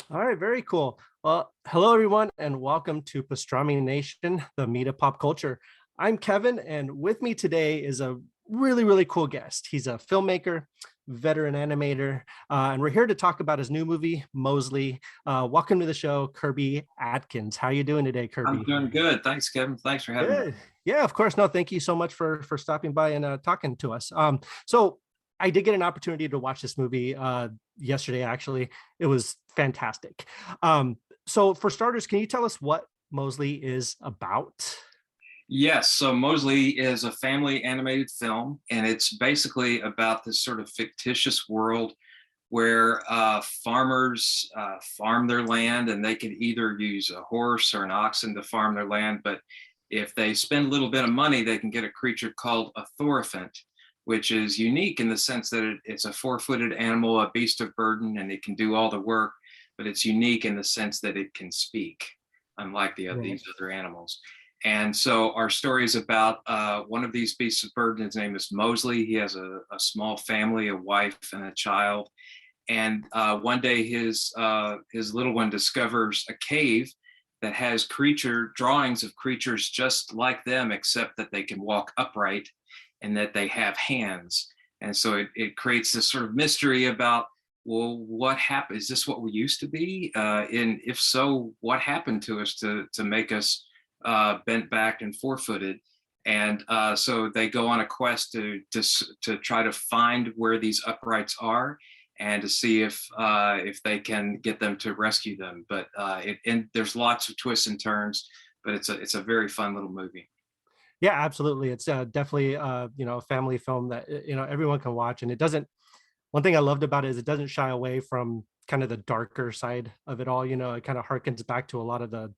All right, very cool. Well, hello everyone, and welcome to Pastrami Nation, the meat of pop culture. I'm Kevin, and with me today is a really cool guest. He's a filmmaker, veteran animator, and we're here to talk about his new movie, Mosley. Welcome to the show, Kirby Atkins. How you doing today, I'm Kirby? doing good. Thanks, Kevin. Thanks for having me. Good. Yeah, of course. No, thank you so much for stopping by and talking to us. So I did get an opportunity to watch this movie yesterday. Actually, it was fantastic. So for starters, can you tell us what Mosley is about? Yes, so Mosley is a family animated film, and it's basically about this sort of fictitious world where farmers farm their land, and they can either use a horse or an oxen to farm their land. But if they spend a little bit of money, they can get a creature called a thorophant, which is unique in the sense that it's a four-footed animal, a beast of burden, and it can do all the work. But it's unique in the sense that it can speak, unlike Right. these other animals. And so our story is about one of these beasts of burden. His name is Mosley. He has a small family, a wife and a child. And one day his little one discovers a cave that has creature drawings of creatures just like them, except that they can walk upright and that they have hands. And so it creates this sort of mystery about, well, what happened? Is this what we used to be? And if so, what happened to us to make us bent back and four-footed? And so they go on a quest to try to find where these uprights are and to see if they can get them to rescue them. But and there's lots of twists and turns, but it's a very fun little movie. Yeah, absolutely. It's definitely a family film that everyone can watch, and it doesn't. One thing I loved about it is it doesn't shy away from kind of the darker side of it all. It kind of harkens back to a lot of the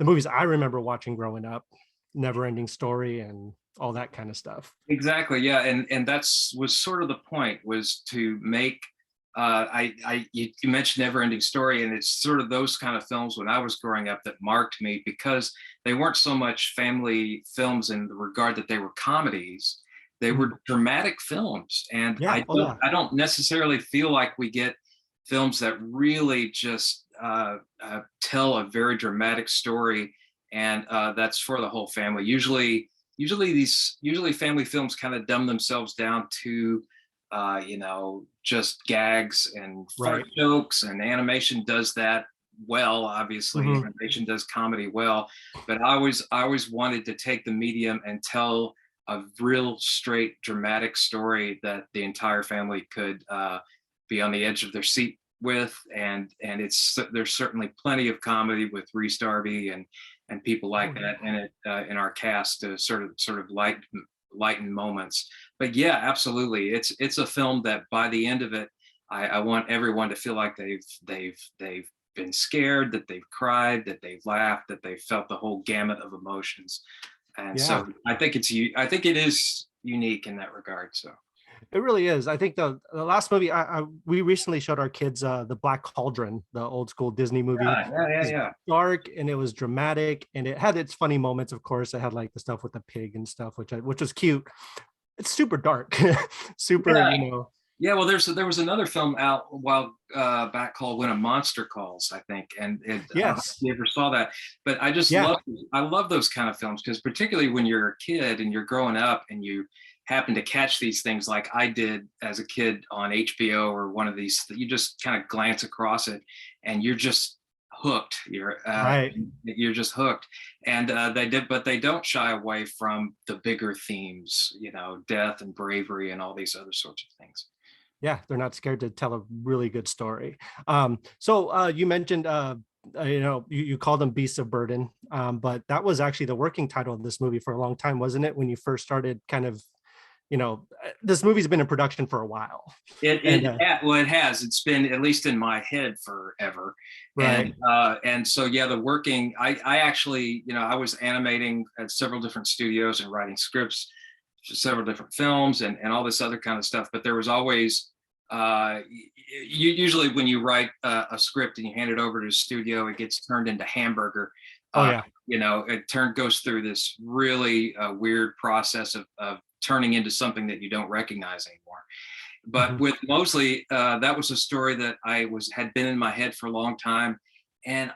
movies I remember watching growing up, Never Ending Story and all that kind of stuff. Exactly, yeah, and that's was sort of the point, was to make you mentioned Never Ending Story, and it's sort of those kind of films when I was growing up that marked me, because they weren't so much family films in the regard that they were comedies. They were Mhm. dramatic films, and Yeah. Oh yeah. I don't necessarily feel like we get films that really just tell a very dramatic story, and that's for the whole family. Usually family films kind of dumb themselves down to just gags and fart Right. jokes, and animation does that well. Obviously, Hmm. animation does comedy well, but I always wanted to take the medium and tell a real straight dramatic story that the entire family could be on the edge of their seat with. And it's there's certainly plenty of comedy with Reese Darby and people Oh like yeah. that in it, in our cast, to sort of lighten moments. But yeah, absolutely, it's a film that by the end of it, I want everyone to feel like they've been scared, that they've cried, that they've laughed, that they've felt the whole gamut of emotions. And Yeah. so I think it is unique in that regard. So It really is. I think the last movie we recently showed our kids the Black Cauldron, the old school Disney movie. It was yeah. dark and it was dramatic and it had its funny moments. Of course, it had like the stuff with the pig and stuff, which was cute. It's super dark, super. Yeah, yeah. Well, there was another film out a while back called "When a Monster Calls," I think, and I don't know if Yes. you ever saw that. But Yeah. I love those kind of films, because particularly when you're a kid and you're growing up and you happen to catch these things like I did as a kid on HBO or one of these, you just kind of glance across it and you're just hooked. Right. You're just hooked. And but they don't shy away from the bigger themes, death and bravery and all these other sorts of things. Yeah, they're not scared to tell a really good story. So you mentioned you call them beasts of burden, but that was actually the working title of this movie for a long time, wasn't it, when you first started kind of, this movie's been in production for a while. And Well, it has. It's been at least in my head forever, right. and so yeah, the working. I actually, I was animating at several different studios and writing scripts for several different films and all this other kind of stuff. But there was always, usually when you write a script and you hand it over to a studio, it gets turned into hamburger. Oh Uh, yeah. goes through this really weird process of turning into something that you don't recognize anymore. But with Mosley, that was a story that had been in my head for a long time, and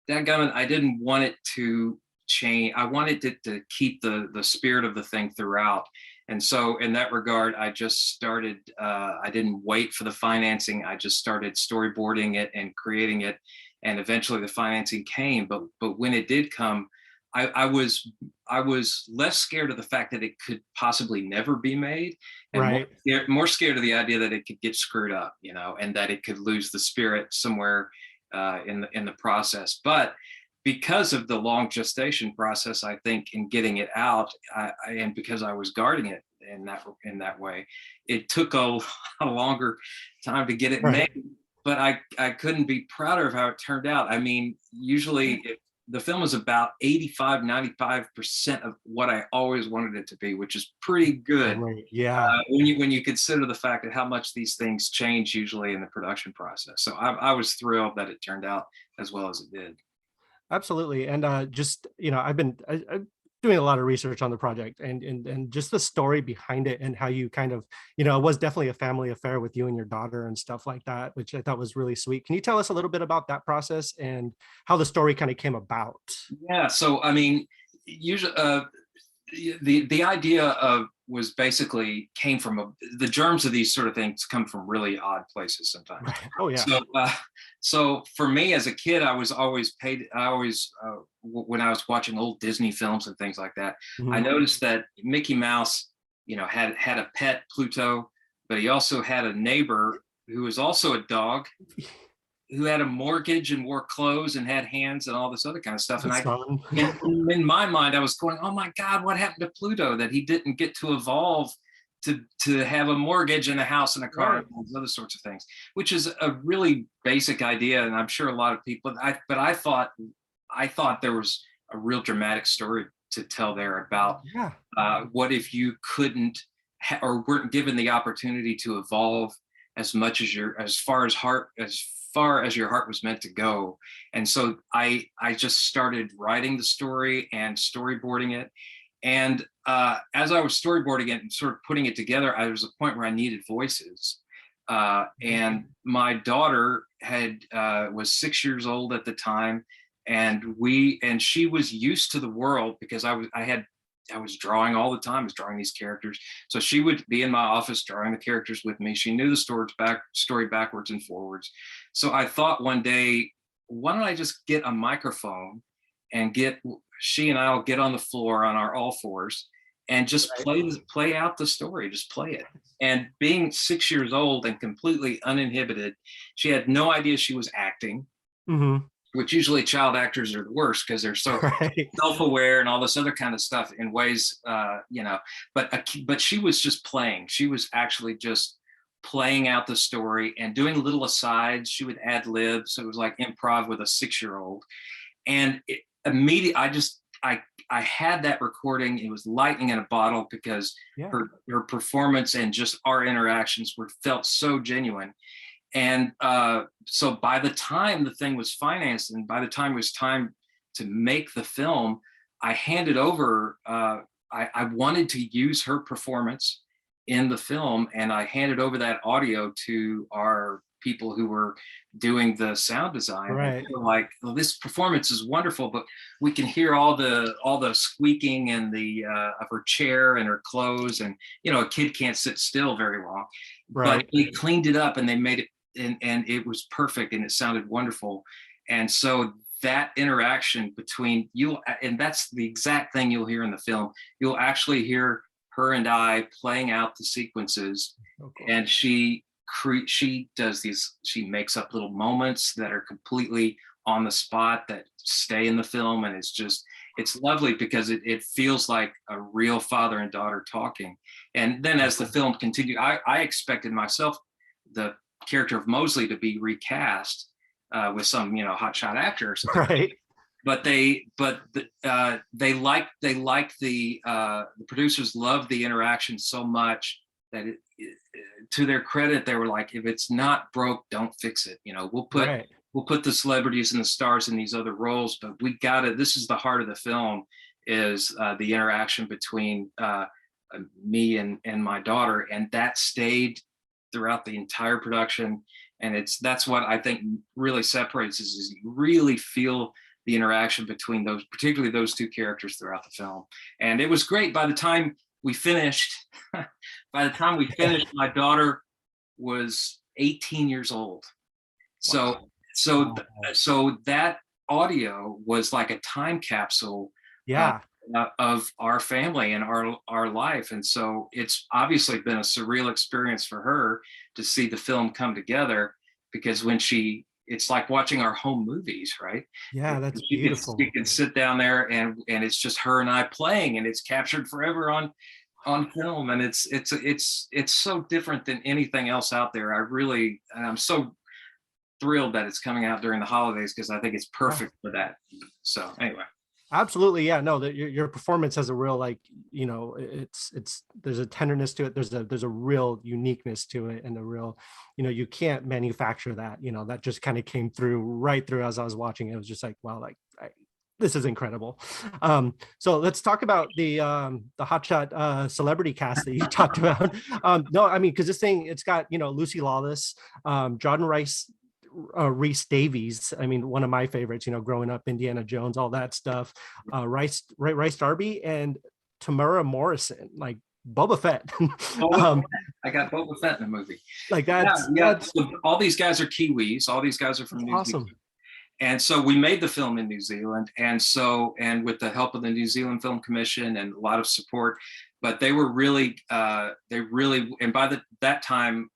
dadgummit, I didn't want it to change. I wanted it to keep the spirit of the thing throughout. And so in that regard, I just started, I didn't wait for the financing. I just started storyboarding it and creating it. And eventually the financing came. But when it did come, I was less scared of the fact that it could possibly never be made, and more scared of the idea that it could get screwed up, and that it could lose the spirit somewhere in the process. But because of the long gestation process, I think in getting it out, and because I was guarding it in that way, it took a longer time to get it made. But I couldn't be prouder of how it turned out. I mean, usually the film is about 85, 95% of what I always wanted it to be, which is pretty good. Yeah. When you consider the fact of how much these things change usually in the production process. So I was thrilled that it turned out as well as it did. Absolutely. And just, I've been doing a lot of research on the project, and just the story behind it, and how you kind of, it was definitely a family affair with you and your daughter and stuff like that, which I thought was really sweet. Can you tell us a little bit about that process and how the story kind of came about? Yeah. So, I mean, usually, the idea of was basically came from the germs of these sort of things come from really odd places sometimes. Oh yeah. So for me as a kid, I always when I was watching old Disney films and things like that, I noticed that Mickey Mouse, had a pet, Pluto, but he also had a neighbor who was also a dog, who had a mortgage and wore clothes and had hands and all this other kind of stuff. And in my mind, I was going, oh my God, what happened to Pluto that he didn't get to evolve to have a mortgage and a house and a car and all those other sorts of things, which is a really basic idea. And I'm sure a lot of people, but I thought there was a real dramatic story to tell there about what if you couldn't or weren't given the opportunity to evolve as much as far as your heart was meant to go. And so I just started writing the story and storyboarding it. And as I was storyboarding it and sort of putting it together, there was a point where I needed voices. And my daughter was 6 years old at the time, and she was used to the world because I was drawing all the time. I was drawing these characters. So she would be in my office drawing the characters with me. She knew the story backwards and forwards. So I thought one day, why don't I just get a microphone and she and I'll get on the floor on our all fours and just play out the story, just play it. And being 6 years old and completely uninhibited, she had no idea she was acting. Which usually child actors are the worst because they're so self-aware and all this other kind of stuff in ways, but she was just playing. She was actually just playing out the story and doing little asides. She would ad lib. So it was like improv with a 6-year-old. And immediately I had that recording. It was lightning in a bottle because her performance and just our interactions felt so genuine. And so by the time the thing was financed and by the time it was time to make the film, I handed over, I wanted to use her performance in the film, and I handed over that audio to our people who were doing the sound design. They were like, well, this performance is wonderful, but we can hear all the squeaking and of her chair and her clothes, and a kid can't sit still very long. But they cleaned it up and they made it. And it was perfect and it sounded wonderful. And so that interaction between you, and that's the exact thing you'll hear in the film. You'll actually hear her and I playing out the sequences. And she makes up little moments that are completely on the spot that stay in the film. And it's lovely because it feels like a real father and daughter talking. And then as the film continued, I expected myself, the character of Mosley, to be recast with some hotshot actor or something. But the producers loved the interaction so much that to their credit, they were like, if it's not broke, don't fix it. We'll put the celebrities and the stars in these other roles, but this is the heart of the film, is the interaction between me and my daughter, and that stayed throughout the entire production. And that's what I think really separates us, is you really feel the interaction between those, particularly those two characters throughout the film. And it was great. By the time we finished, my daughter was 18 years old. So, Wow. so, Wow. so that audio was like a time capsule uh, Yeah. of our family and our life. And so it's obviously been a surreal experience for her to see the film come together, because it's like watching our home movies, right? Yeah, that's You beautiful. can sit down there and it's just her and I playing, and it's captured forever on film. And it's so different than anything else out there. I'm so thrilled that it's coming out during the holidays, because I think it's Yeah. perfect for that. So anyway. Absolutely, yeah. No, that your performance has a real, like, it's there's a tenderness to it. There's a real uniqueness to it, and a real, you can't manufacture that. That just kind of came through right through as I was watching. It was just like, wow, like this is incredible. So let's talk about the Hotshot celebrity cast that you talked about. No, I mean, because this thing, it's got Lucy Lawless, Jordan Rice, Reese Davies. I mean, one of my favorites, growing up, Indiana Jones, all that stuff. Rice Darby, and Tamara Morrison, like Boba Fett. Boba um, Fett. I got Boba Fett in the movie. like Yeah, that's yeah. that's So all these guys are Kiwis. All these guys are from that's New Zealand. awesome. And so we made the film in New Zealand, and with the help of the New Zealand Film Commission and a lot of support. But they were really, and by that time,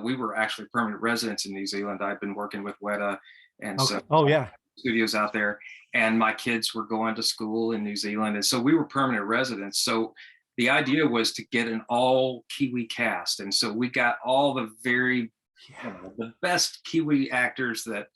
we were actually permanent residents in New Zealand. I'd been working with Weta, and so Okay. Oh yeah. studios out there, and my kids were going to school in New Zealand, and so we were permanent residents. So the idea was to get an all Kiwi cast, and so we got all the Yeah. the best Kiwi actors that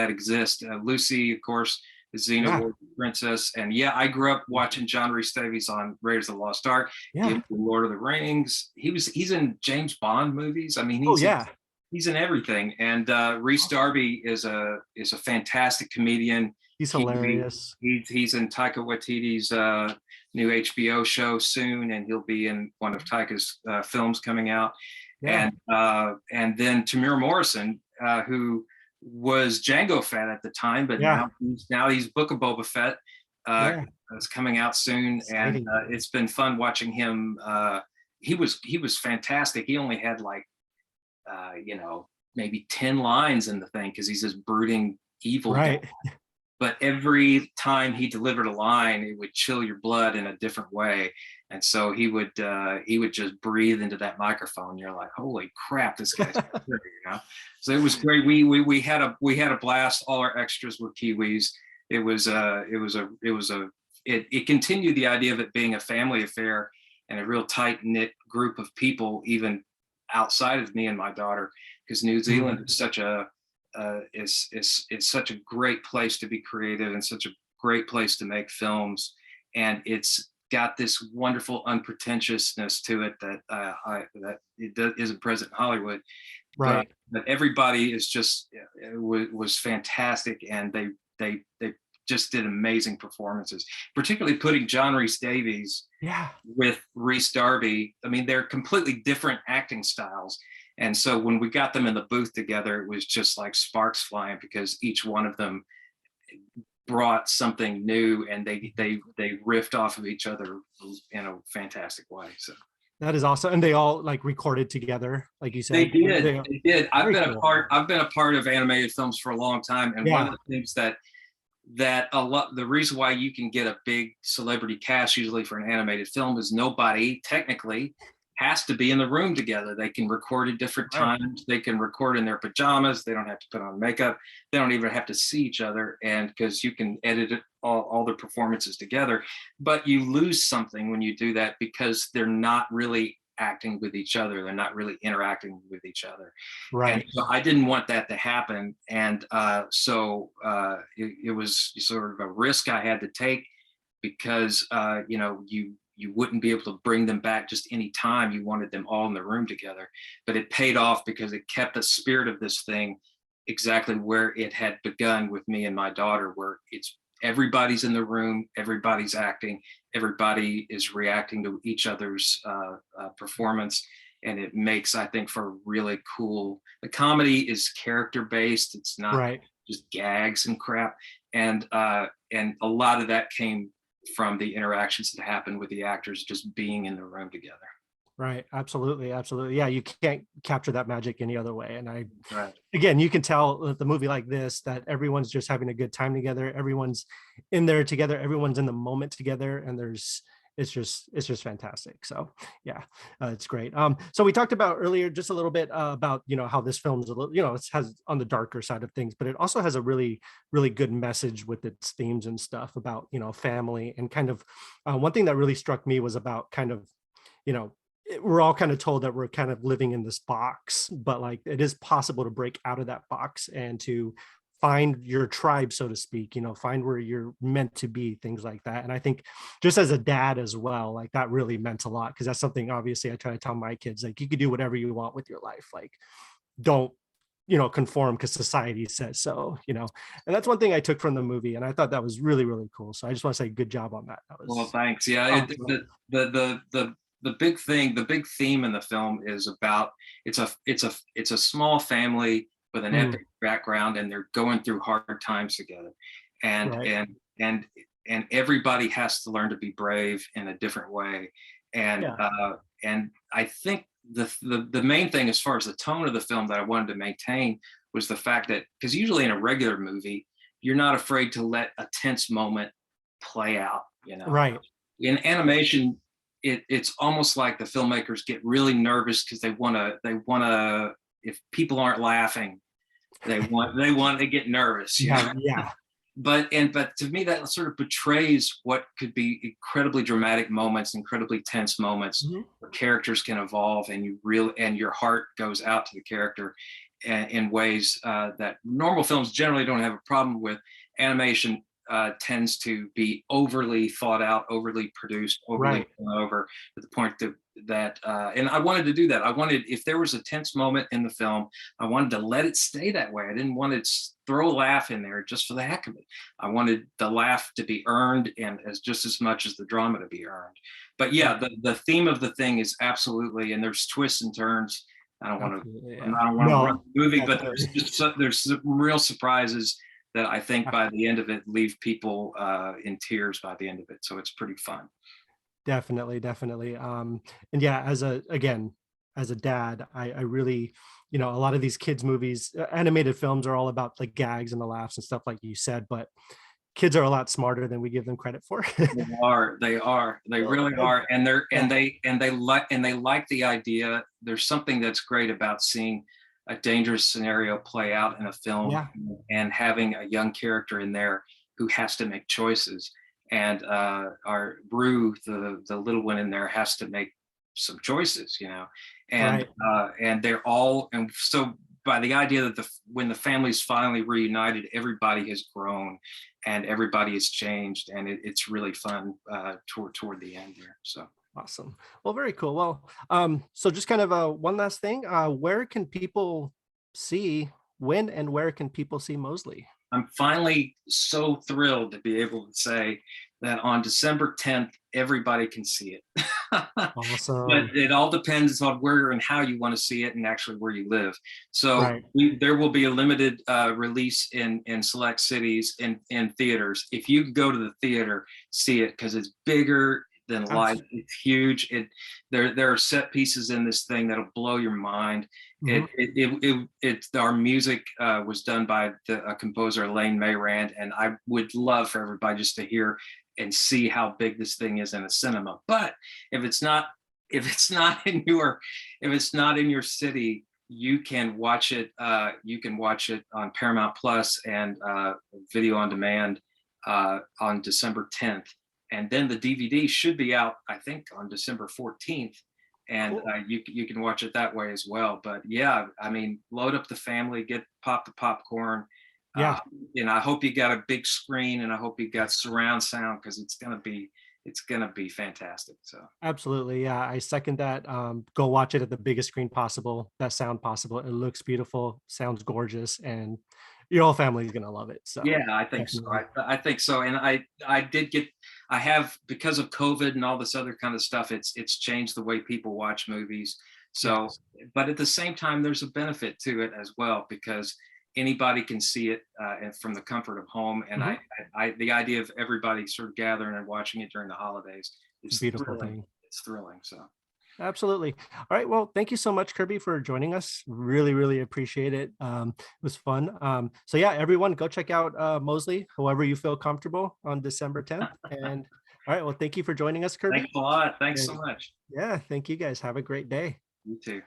exist. Lucy, of course, the Yeah. Xena princess, and yeah, I grew up watching John Rhys Davies on Raiders of the Lost Ark. Yeah. Lord of the Rings. He's in James Bond movies. I mean, Oh yeah. he's in everything. And Rhys Darby is a fantastic comedian. He's He, hilarious. he's in Taika Waititi's new HBO show soon, and he'll be in one of Taika's films coming out. Yeah. And then Tamir Morrison, who was Jango Fett at the time, but Yeah. now he's Book of Boba Fett. Yeah. It's coming out soon, and Exciting. it's been fun watching him. He was fantastic. He only had like maybe 10 lines in the thing, because he's this brooding evil guy. Right. But every time he delivered a line, it would chill your blood in a different way. And so he would just breathe into that microphone. You're like, holy crap, this guy's here, So it was great. We had a blast. All our extras were Kiwis. It continued the idea of it being a family affair and a real tight knit group of people, even outside of me and my daughter, because New Zealand is such a it's such a great place to be creative, and such a great place to make films, and it's got this wonderful unpretentiousness to it that isn't present in Hollywood. Right. But everybody is just was fantastic, and they just did amazing performances, particularly putting John Rhys Davies Yeah. with Rhys Darby. I mean, they're completely different acting styles. And so when we got them in the booth together, it was just like sparks flying, because each one of them brought something new, and they riffed off of each other in a fantastic way. So That is awesome. And they all like recorded together, like you said. they did. They did. I've been a part of animated films for a long time, and one of the things that the reason why you can get a big celebrity cast usually for an animated film is nobody technically has to be in the room together. They can record at different times. They can record in their pajamas. They don't have to put on makeup. They don't even have to see each other, and because you can edit all their performances together. But you lose something when you do that, because they're not really acting with each other. They're not really interacting with each other. Right. And so I didn't want that to happen. And so it was sort of a risk I had to take, because you wouldn't be able to bring them back just any time. You wanted them all in the room together. But it paid off, because it kept the spirit of this thing exactly where it had begun with me and my daughter, where it's everybody's in the room, everybody's acting, everybody is reacting to each other's performance. and it makes, I think, for really cool. The comedy is character based; it's not Right. just gags and crap, and a lot of that came from the interactions that happened with the actors just being in the room together. Right. Absolutely. Absolutely. Yeah. You can't capture that magic any other way. And Right. again, you can tell with the movie like this that everyone's just having a good time together. Everyone's in there together. Everyone's in the moment together. And it's just fantastic. So yeah, it's great. So we talked about earlier just a little bit about, how this film's a little, it has on the darker side of things, but it also has a really, really good message with its themes and stuff about, family and kind of one thing that really struck me was about kind of, you know, we're all kind of told that we're kind of living in this box, but like it is possible to break out of that box and to find your tribe, so to speak, find where you're meant to be, things like that. And I think just as a dad as well, like that really meant a lot because that's something obviously I try to tell my kids, like you could do whatever you want with your life. Like don't conform because society says so, and that's one thing I took from the movie and I thought that was really, really cool. So I just want to say good job on that. That Well, was thanks. Yeah, awesome. the big thing, the big theme in the film is about it's a small family with an Mm, epic background, and they're going through hard times together, and right. and and and everybody has to learn to be brave in a different way, and Yeah. and I think the main thing as far as the tone of the film that I wanted to maintain was the fact that because usually in a regular movie you're not afraid to let a tense moment play out, Right. in animation it's almost like the filmmakers get really nervous because they want to if people aren't laughing they want to get nervous, Yeah. but to me that sort of betrays what could be incredibly dramatic moments, incredibly tense moments Mhm. where characters can evolve and your heart goes out to the character in ways that normal films generally don't have a problem with. Animation tends to be overly thought out, overly produced, overly Right. gone over to the point and I wanted to do that. I wanted, if there was a tense moment in the film, I wanted to let it stay that way. I didn't want to throw a laugh in there just for the heck of it. I wanted the laugh to be earned and as just as much as the drama to be earned. But yeah, Right. the theme of the thing is absolutely, and there's twists and turns. I don't want to Absolutely. I Yeah. don't want to run No, the movie, but definitely. there's some real surprises that I think by the end of it leave people in tears by the end of it. So it's pretty fun. Definitely, definitely. And yeah, as a dad, I really, a lot of these kids movies, animated films are all about the gags and the laughs and stuff like you said, but kids are a lot smarter than we give them credit for. They really And are, and they're yeah, and they like the idea. There's something that's great about seeing a dangerous scenario play out in a film yeah, and having a young character in there who has to make choices. And our Rue, the little one in there, has to make some choices, right. and they're all, and so by the idea that when the family's finally reunited, everybody has grown and everybody has changed, and it's really fun toward the end there. So Awesome. Well, very cool. Well, so just kind of one last thing. Where can people see when and where can people see Mosley? I'm finally so thrilled to be able to say that on December 10th, everybody can see it. But Awesome. it all depends on where and how you want to see it and actually where you live. So Right. there will be a limited release in select cities in theaters. If you go to the theater, see it because it's bigger than life. Absolutely. It's huge. There are set pieces in this thing that'll blow your mind. Our music was done by a composer, Elaine Mayrand, and I would love for everybody just to hear and see how big this thing is in a cinema. But if it's not if it's not in your if it's not in your city, you can watch it. You can watch it on Paramount Plus and video on demand on December 10th, and then the DVD should be out, I think, on December 14th, and Cool. you can watch it that way as well. But yeah, I mean, load up the family, pop the popcorn. Uh, Yeah. and I hope you got a big screen, and I hope you got surround sound because it's gonna be fantastic. So Absolutely. Yeah, I second that. Go watch it at the biggest screen possible, best sound possible. It looks beautiful, sounds gorgeous, and your whole family is gonna love it. So yeah, I think so. definitely. I think so, and I have, because of COVID and all this other kind of stuff. It's changed the way people watch movies. So, Yes. but at the same time, there's a benefit to it as well because anybody can see it and from the comfort of home. And Mhm. the idea of everybody sort of gathering and watching it during the holidays, It's a it's beautiful thrilling. thing. It's thrilling. So, Absolutely. All right. Well, thank you so much, Kirby, for joining us. Really, really appreciate it. It was fun. So yeah, everyone go check out Mosley, however you feel comfortable on December 10th. And all right. Well, thank you for joining us, thanks Kirby. a lot. Thanks so And much. yeah, thank you guys. Have a great day. You too.